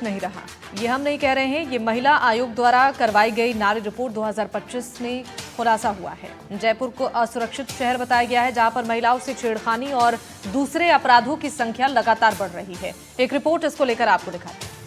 नहीं रहा। ये हम नहीं कह रहे हैं, ये महिला आयोग द्वारा करवाई गई नारी रिपोर्ट 2025 में खुलासा हुआ है। जयपुर को असुरक्षित शहर बताया गया है, जहां पर महिलाओं से छेड़खानी और दूसरे अपराधों की संख्या लगातार बढ़ रही है। एक रिपोर्ट इसको लेकर आपको दिखाते हैं।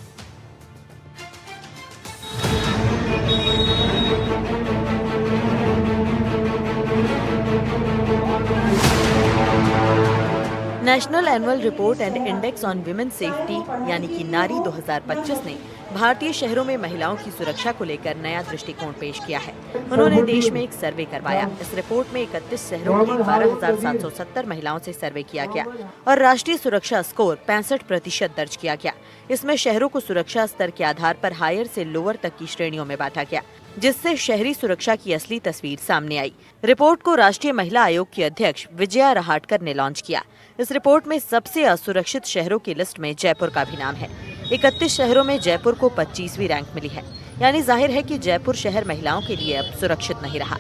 National annual report and index on women safety यानी कि नारी 2025 ने भारतीय शहरों में महिलाओं की सुरक्षा को लेकर नया दृष्टिकोण पेश किया है। उन्होंने देश में एक सर्वे करवाया। इस रिपोर्ट में 31 शहरों की 12,770 महिलाओं से सर्वे किया गया और राष्ट्रीय सुरक्षा स्कोर 65% दर्ज किया गया। इसमें शहरों को सुरक्षा स्तर के आधार पर हायर से लोअर तक की श्रेणियों में बांटा गया, जिससे शहरी सुरक्षा की असली तस्वीर सामने आई। रिपोर्ट को राष्ट्रीय महिला आयोग की अध्यक्ष विजया रहाटकर ने लॉन्च किया। इस रिपोर्ट में सबसे असुरक्षित शहरों की लिस्ट में जयपुर का भी नाम है। 31 शहरों में जयपुर को 25वीं रैंक मिली है, यानी जाहिर है कि जयपुर शहर महिलाओं के लिए अब सुरक्षित नहीं रहा।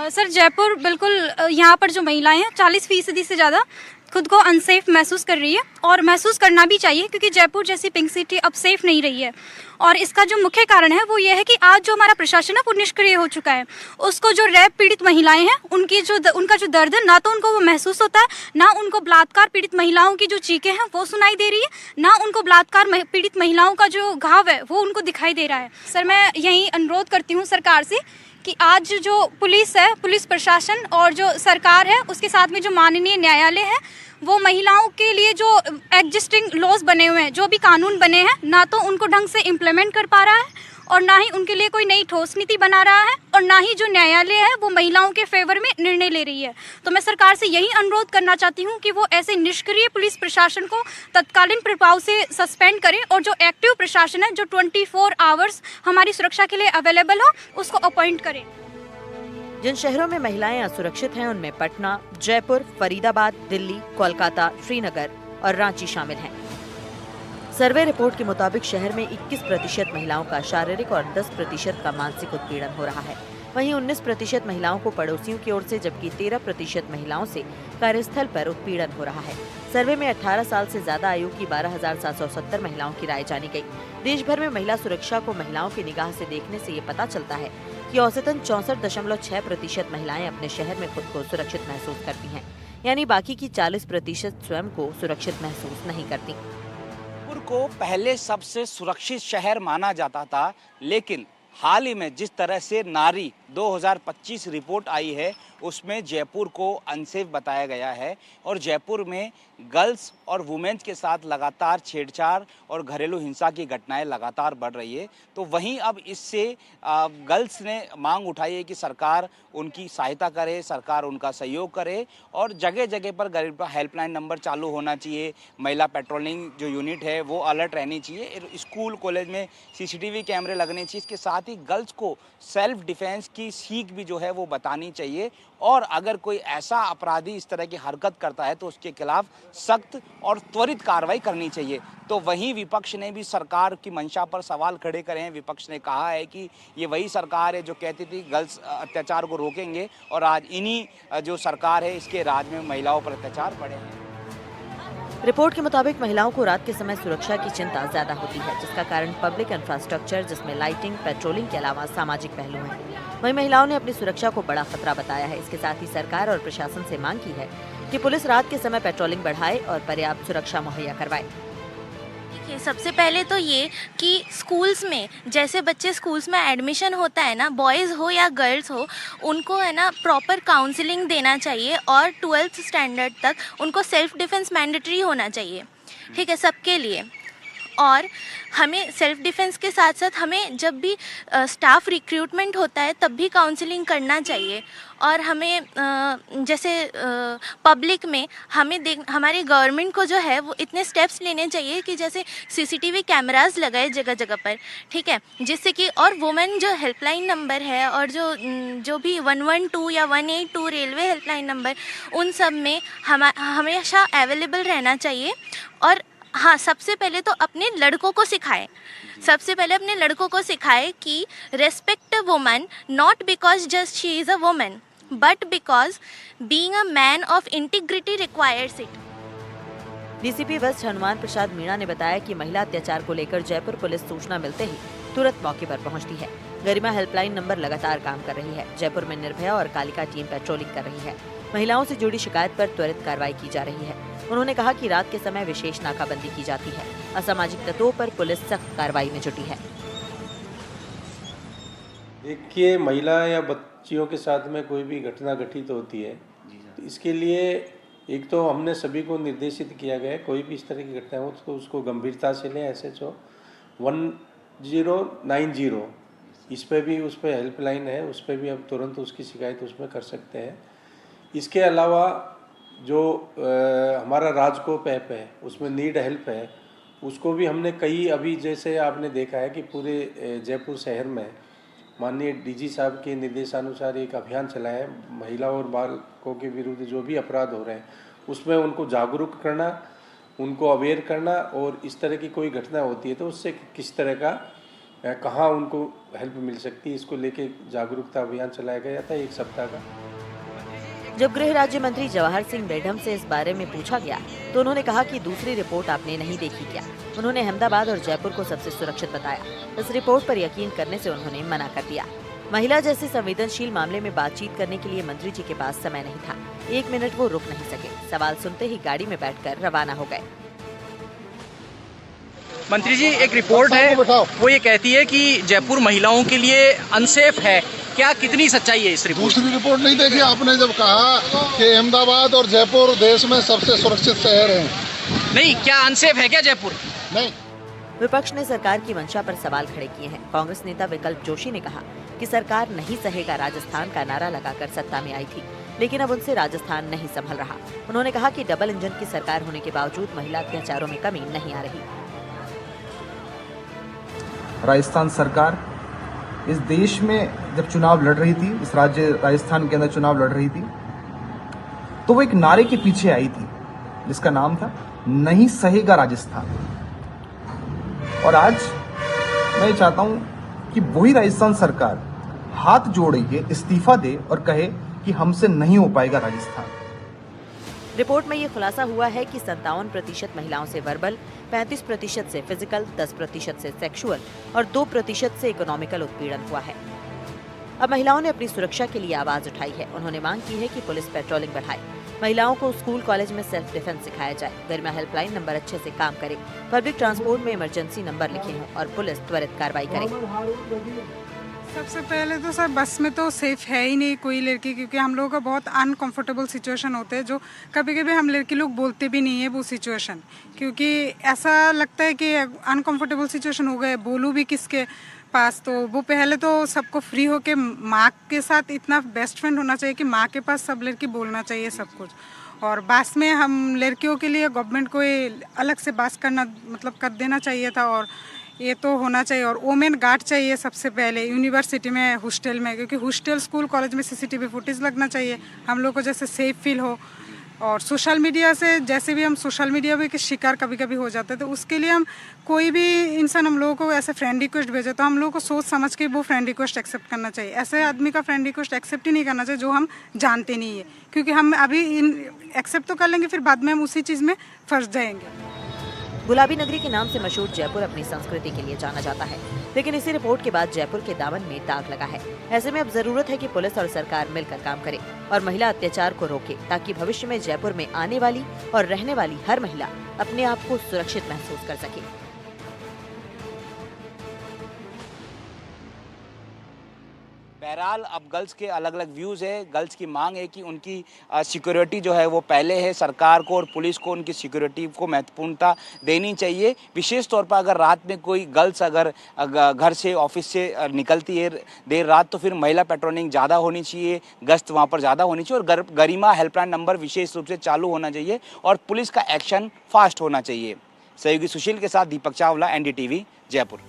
सर, जयपुर बिल्कुल यहाँ पर जो महिलाएं हैं 40% से ज़्यादा खुद को अनसेफ महसूस कर रही है और महसूस करना भी चाहिए, क्योंकि जयपुर जैसी पिंक सिटी अब सेफ नहीं रही है। और इसका जो मुख्य कारण है वो ये है कि आज जो हमारा प्रशासन है वो निष्क्रिय हो चुका है। उसको जो रैप पीड़ित महिलाएं हैं उनका जो दर्द है, ना तो उनको वो महसूस होता है, ना उनको बलात्कार पीड़ित महिलाओं की जो चीखें हैं वो सुनाई दे रही है, ना उनको बलात्कार पीड़ित महिलाओं का जो घाव है वो उनको दिखाई दे रहा है। सर, मैं यही अनुरोध करती हूँ सरकार से कि आज जो पुलिस है, पुलिस प्रशासन और जो सरकार है, उसके साथ में जो माननीय न्यायालय है, वो महिलाओं के लिए जो एग्जिस्टिंग लॉज बने हुए हैं, जो भी कानून बने हैं, ना तो उनको ढंग से इम्प्लीमेंट कर पा रहा है और ना ही उनके लिए कोई नई ठोस नीति बना रहा है, और ना ही जो न्यायालय है वो महिलाओं के फेवर में निर्णय ले रही है। तो मैं सरकार से यही अनुरोध करना चाहती हूँ कि वो ऐसे निष्क्रिय पुलिस प्रशासन को तत्कालीन प्रभाव से सस्पेंड करें और जो एक्टिव प्रशासन है, जो 24 आवर्स हमारी सुरक्षा के लिए अवेलेबल हो, उसको अपॉइंट करें। जिन शहरों में महिलाएं असुरक्षित हैं उनमें पटना, जयपुर, फरीदाबाद, दिल्ली, कोलकाता, श्रीनगर और रांची शामिल हैं। सर्वे रिपोर्ट के मुताबिक शहर में 21% महिलाओं का शारीरिक और 10% का मानसिक उत्पीड़न हो रहा है। वहीं 19% महिलाओं को पड़ोसियों की ओर से, जबकि 13% महिलाओं से कार्यस्थल पर उत्पीड़न हो रहा है। सर्वे में 18 साल से ज्यादा आयु की 12,770 महिलाओं की राय जानी गई। देश भर में महिला सुरक्षा को महिलाओं की निगाह से देखने से ये पता चलता है कि औसतन 64.6% महिलाएं अपने शहर में खुद को सुरक्षित महसूस करती हैं, यानी बाकी की 40% स्वयं को सुरक्षित महसूस नहीं करती। जयपुर को पहले सबसे सुरक्षित शहर माना जाता था, लेकिन हाल ही में जिस तरह से नारी 2025 रिपोर्ट आई है उसमें जयपुर को अनसेफ बताया गया है और जयपुर में गर्ल्स और वुमेन्स के साथ लगातार छेड़छाड़ और घरेलू हिंसा की घटनाएं लगातार बढ़ रही है। तो वहीं अब इससे गर्ल्स ने मांग उठाई है कि सरकार उनकी सहायता करे, सरकार उनका सहयोग करे और जगह जगह पर गरीब हेल्पलाइन नंबर चालू होना चाहिए। महिला पेट्रोलिंग जो यूनिट है वो अलर्ट रहनी चाहिए। स्कूल कॉलेज में CCTV कैमरे लगने चाहिए। इसके साथ ही गर्ल्स को सेल्फ डिफेंस की सीख भी जो है वो बतानी चाहिए और अगर कोई ऐसा अपराधी इस तरह की हरकत करता है तो उसके खिलाफ सख्त और त्वरित कार्रवाई करनी चाहिए। तो वहीं विपक्ष ने भी सरकार की मंशा पर सवाल खड़े करे हैं। विपक्ष ने कहा है कि ये वही सरकार है जो कहती थी गर्ल्स अत्याचार को रोकेंगे और आज इन्हीं जो सरकार है इसके राज में महिलाओं पर अत्याचार बढ़े हैं। रिपोर्ट के मुताबिक महिलाओं को रात के समय सुरक्षा की चिंता ज्यादा होती है, जिसका कारण पब्लिक इंफ्रास्ट्रक्चर, जिसमें लाइटिंग, पेट्रोलिंग के अलावा सामाजिक पहलू हैं। वहीं महिलाओं ने अपनी सुरक्षा को बड़ा खतरा बताया है। इसके साथ ही सरकार और प्रशासन से मांग की है कि पुलिस रात के समय पेट्रोलिंग बढ़ाए और पर्याप्त सुरक्षा मुहैया करवाए। सबसे पहले तो ये कि स्कूल्स में जैसे बच्चे स्कूल्स में एडमिशन होता है ना, बॉयज़ हो या गर्ल्स हो, उनको है ना प्रॉपर काउंसलिंग देना चाहिए और 12th स्टैंडर्ड तक उनको सेल्फ डिफेंस मैंडेटरी होना चाहिए, ठीक है, सबके लिए। और हमें सेल्फ डिफेंस के साथ साथ हमें जब भी स्टाफ रिक्रूटमेंट होता है तब भी काउंसलिंग करना चाहिए। और हमें जैसे पब्लिक में हमारी गवर्नमेंट को जो है वो इतने स्टेप्स लेने चाहिए कि जैसे CCTV कैमरास लगाए जगह जगह पर, ठीक है, जिससे कि और वुमेन जो हेल्पलाइन नंबर है और जो भी 112 या 182 रेलवे हेल्पलाइन नंबर, उन सब में हमेशा अवेलेबल रहना चाहिए। और हाँ, सबसे पहले तो अपने लड़कों को सिखाए कि respect a woman not because just she is a woman but because being a man of integrity requires it. DCP west Hanuman Prasad Meena ने बताया कि महिला अत्याचार को लेकर जयपुर पुलिस सूचना मिलते ही तुरंत मौके पर पहुंचती है। गरिमा हेल्पलाइन नंबर लगातार काम कर रही है। जयपुर में निर्भया और कालिका टीम पेट्रोलिंग कर रही है। महिलाओं से जुड़ी शिकायत पर त्वरित कार्रवाई की जा रही है। उन्होंने कहा कि रात के समय विशेष नाकाबंदी की जाती है। असामाजिक तत्वों पर पुलिस सख्त कार्रवाई में जुटी है। देखिए, महिला या बच्चियों के साथ में कोई भी घटना घटित होती है तो इसके लिए एक तो हमने सभी को निर्देशित किया गया है, कोई भी इस तरह की घटना हो तो उसको गंभीरता से लें। SHO 1090 इस पे भी, उस पर हेल्पलाइन है, उस पर भी अब तुरंत उसकी शिकायत उसमें कर सकते हैं। इसके अलावा जो हमारा राजकोप ऐप है उसमें नीड हेल्प है, उसको भी हमने कई, अभी जैसे आपने देखा है कि पूरे जयपुर शहर में माननीय DG साहब के निर्देशानुसार एक अभियान चलाया है। महिला और बालकों के विरुद्ध जो भी अपराध हो रहे हैं उसमें उनको जागरूक करना, उनको अवेयर करना, और इस तरह की कोई घटना होती है तो उससे किस तरह का कहाँ उनको हेल्प मिल सकती है, इसको लेके जागरूकता अभियान चलाया गया था 1 सप्ताह का। जब गृह राज्य मंत्री जवाहर सिंह बेढम से इस बारे में पूछा गया तो उन्होंने कहा कि दूसरी रिपोर्ट आपने नहीं देखी क्या। उन्होंने अहमदाबाद और जयपुर को सबसे सुरक्षित बताया। इस रिपोर्ट पर यकीन करने से उन्होंने मना कर दिया। महिला जैसे संवेदनशील मामले में बातचीत करने के लिए मंत्री जी के पास समय नहीं था। 1 मिनट वो रुक नहीं सके। सवाल सुनते ही गाड़ी में बैठकर रवाना हो गए। मंत्री जी, एक रिपोर्ट है वो ये कहती है कि जयपुर महिलाओं के लिए अनसेफ है, क्या कितनी सच्चाई है इस रिपोर्ट? दूसरी रिपोर्ट नहीं देखी आपने जब कहा कि अहमदाबाद और जयपुर देश में सबसे सुरक्षित शहर हैं। नहीं, क्या अनसेफ है क्या जयपुर? नहीं। विपक्ष ने सरकार की मंशा पर सवाल खड़े किए हैं। कांग्रेस नेता विकल्प जोशी ने कहा कि सरकार नहीं सहेगा राजस्थान का नारा लगाकर सत्ता में आई थी, लेकिन अब उनसे राजस्थान नहीं संभल रहा। उन्होंने कहा कि डबल इंजन की सरकार होने के बावजूद महिला अत्याचारों में कमी नहीं आ रही। राजस्थान सरकार इस देश में जब चुनाव लड़ रही थी, इस राज्य राजस्थान के अंदर चुनाव लड़ रही थी, तो वो एक नारे के पीछे आई थी जिसका नाम था नहीं सहेगा राजस्थान। और आज मैं चाहता हूं कि वही राजस्थान सरकार हाथ जोड़े, इस्तीफा दे और कहे कि हमसे नहीं हो पाएगा राजस्थान। रिपोर्ट में ये खुलासा हुआ है कि 57% महिलाओं से वर्बल, 35% से फिजिकल, 10% से सेक्सुअल और 2% से इकोनॉमिकल उत्पीड़न हुआ है। अब महिलाओं ने अपनी सुरक्षा के लिए आवाज उठाई है। उन्होंने मांग की है कि पुलिस पेट्रोलिंग बढ़ाए, महिलाओं को स्कूल कॉलेज में सेल्फ डिफेंस सिखाया जाए, गरिमा हेल्पलाइन नंबर अच्छे से काम करे, पब्लिक ट्रांसपोर्ट में इमरजेंसी नंबर लिखे हों और पुलिस त्वरित कार्रवाई करे। सबसे पहले तो सर बस में तो सेफ है ही नहीं कोई लड़की, क्योंकि हम लोगों का बहुत अनकंफर्टेबल सिचुएशन होते हैं जो कभी कभी हम लड़की लोग बोलते भी नहीं है वो सिचुएशन, क्योंकि ऐसा लगता है कि अनकंफर्टेबल सिचुएशन हो गए, बोलूँ भी किसके पास। तो वो पहले तो सबको फ्री होके माँ के साथ इतना बेस्ट फ्रेंड होना चाहिए कि माँ के पास सब लड़की बोलना चाहिए सब कुछ। और बस में हम लड़कियों के लिए गवर्नमेंट को अलग से बस करना मतलब कर देना चाहिए था, और ये तो होना चाहिए। और वोमेन गार्ड चाहिए सबसे पहले यूनिवर्सिटी में, हॉस्टल में, क्योंकि हॉस्टल स्कूल कॉलेज में CCTV फुटेज लगना चाहिए, हम लोग को जैसे सेफ फील हो। और सोशल मीडिया से, जैसे भी हम सोशल मीडिया भी के शिकार कभी कभी हो जाते हैं, तो उसके लिए हम कोई भी इंसान हम लोगों को ऐसे फ्रेंड रिक्वेस्ट भेजे तो हम लोगों को सोच समझ के वो फ्रेंड रिक्वेस्ट एक्सेप्ट करना चाहिए। ऐसे आदमी का फ्रेंड रिक्वेस्ट एक्सेप्ट ही नहीं करना चाहिए जो हम जानते नहीं है, क्योंकि हम अभी एक्सेप्ट तो कर लेंगे फिर बाद में हम उसी चीज़ में फंस जाएंगे। गुलाबी नगरी के नाम से मशहूर जयपुर अपनी संस्कृति के लिए जाना जाता है, लेकिन इसी रिपोर्ट के बाद जयपुर के दामन में दाग लगा है। ऐसे में अब जरूरत है कि पुलिस और सरकार मिलकर काम करे और महिला अत्याचार को रोके, ताकि भविष्य में जयपुर में आने वाली और रहने वाली हर महिला अपने आप को सुरक्षित महसूस कर सके। बहरहाल अब गर्ल्स के अलग अलग व्यूज़ है। गर्ल्स की मांग है कि उनकी सिक्योरिटी जो है वो पहले है, सरकार को और पुलिस को उनकी सिक्योरिटी को महत्वपूर्णता देनी चाहिए। विशेष तौर पर अगर रात में कोई गर्ल्स अगर घर से ऑफिस से निकलती है देर रात, तो फिर महिला पेट्रोलिंग ज़्यादा होनी चाहिए, गश्त वहाँ पर ज़्यादा होनी चाहिए और गरिमा हेल्पलाइन नंबर विशेष रूप से चालू होना चाहिए और पुलिस का एक्शन फास्ट होना चाहिए। सहयोगी सुशील के साथ दीपक चावला, NDTV, जयपुर।